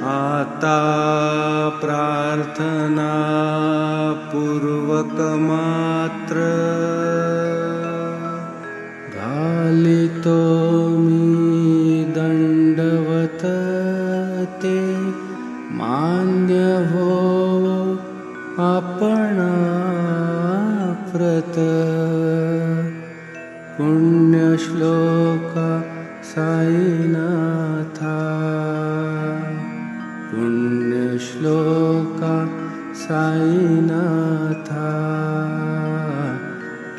आता प्रार्थना पूर्वक मात्र घालितो मी दंडवत ते मान्य हो आपणा प्रत पुण्यश्लोका साईनाथा पुण्यश्लोका साईनाथा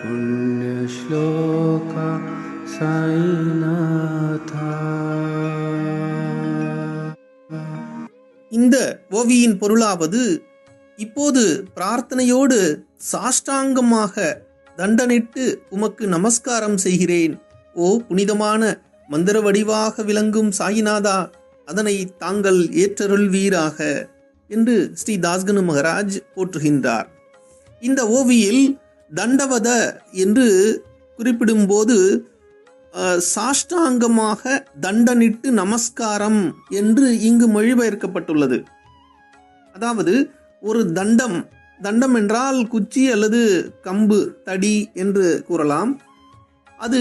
पुण्यश्लोका साईनाथा. இந்த ஓவியின் பொருளாவது, இப்போது பிரார்த்தனையோடு சாஷ்டாங்கமாக தண்டனிட்டு உமக்கு நமஸ்காரம் செய்கிறேன். ஓ புனிதமான மந்திர வடிவாக விளங்கும் சாயிநாதா, அதனை தாங்கள் ஏற்றருள்வீராக என்று ஸ்ரீ தாஸ்கனு மகராஜ் போற்றுகின்றார். இந்த ஓவியில் தண்டவத என்று குறிப்பிடும்போது சாஷ்டாங்கமாக தண்டனிட்டு நமஸ்காரம் என்று இங்கு மொழிபெயர்க்கப்பட்டுள்ளது. அதாவது ஒரு தண்டம் என்றால் குச்சி அல்லது கம்பு, தடி என்று கூறலாம். அது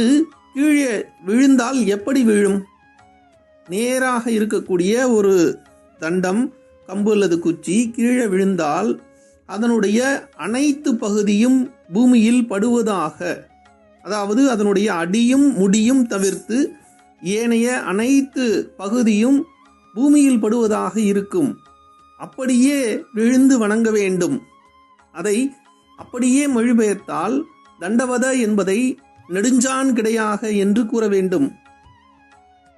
கீழே விழுந்தால் எப்படி விழும்? நேராக இருக்கக்கூடிய ஒரு தண்டம், கம்பு அல்லது குச்சி கீழே விழுந்தால் அதனுடைய அனைத்து பகுதியும் பூமியில் படுவதாக, அதாவது அதனுடைய அடியும் முடியும் தவிர்த்து ஏனைய அனைத்து பகுதியும் பூமியில் படுவதாக இருக்கும். அப்படியே விழுந்து வணங்க வேண்டும். அதை அப்படியே மொழிபெயர்த்தால் தண்டவத என்பதை நெடுஞ்சான் கிடையாக என்று கூற வேண்டும்.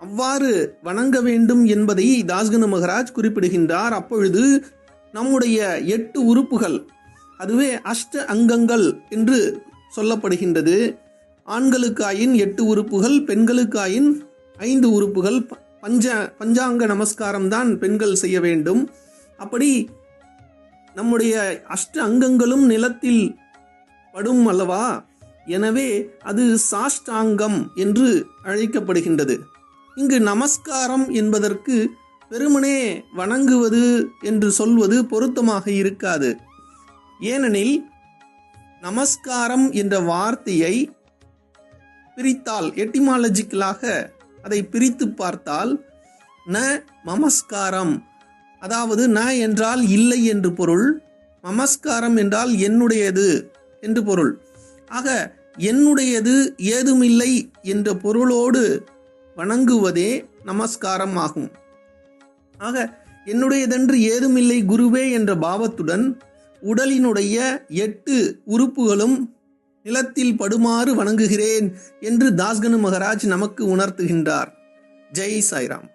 அவ்வாறு வணங்க வேண்டும் என்பதை தாஸ்கனு மகராஜ் குறிப்பிடுகின்றார். அப்பொழுது நம்முடைய 8 உறுப்புகள், அதுவே அஷ்ட அங்கங்கள் என்று சொல்லப்படுகின்றது. ஆண்களுக்காயின் 8 உறுப்புகள், பெண்களுக்காயின் 5 உறுப்புகள். பஞ்சாங்க நமஸ்காரம் தான் பெண்கள் செய்ய வேண்டும். அப்படி நம்முடைய அஷ்ட அங்கங்களும் நிலத்தில் படும் அல்லவா? எனவே அது சாஷ்டாங்கம் என்று அழைக்கப்படுகின்றது. இங்கு நமஸ்காரம் என்பதற்கு வெறுமனே வணங்குவது என்று சொல்வது பொருத்தமாக இருக்காது. ஏனெனில் நமஸ்காரம் என்ற வார்த்தையை பிரித்தால், எட்டிமாலஜிக்கலாக அதை பிரித்து பார்த்தால், ந மமஸ்காரம், அதாவது ந என்றால் இல்லை என்று பொருள், மமஸ்காரம் என்றால் என்னுடையது என்று பொருள். ஆக என்னுடையது ஏதுமில்லை என்ற பொருளோடு வணங்குவதே நமஸ்காரம் ஆகும். ஆக என்னுடையதென்று ஏதுமில்லை குருவே என்ற பாவத்துடன் உடலினுடைய 8 உறுப்புகளும் நிலத்தில் படுமாறு வணங்குகிறேன் என்று தாஸ்கனு மகராஜ் நமக்கு உணர்த்துகின்றார். ஜெய் சாய்ராம்.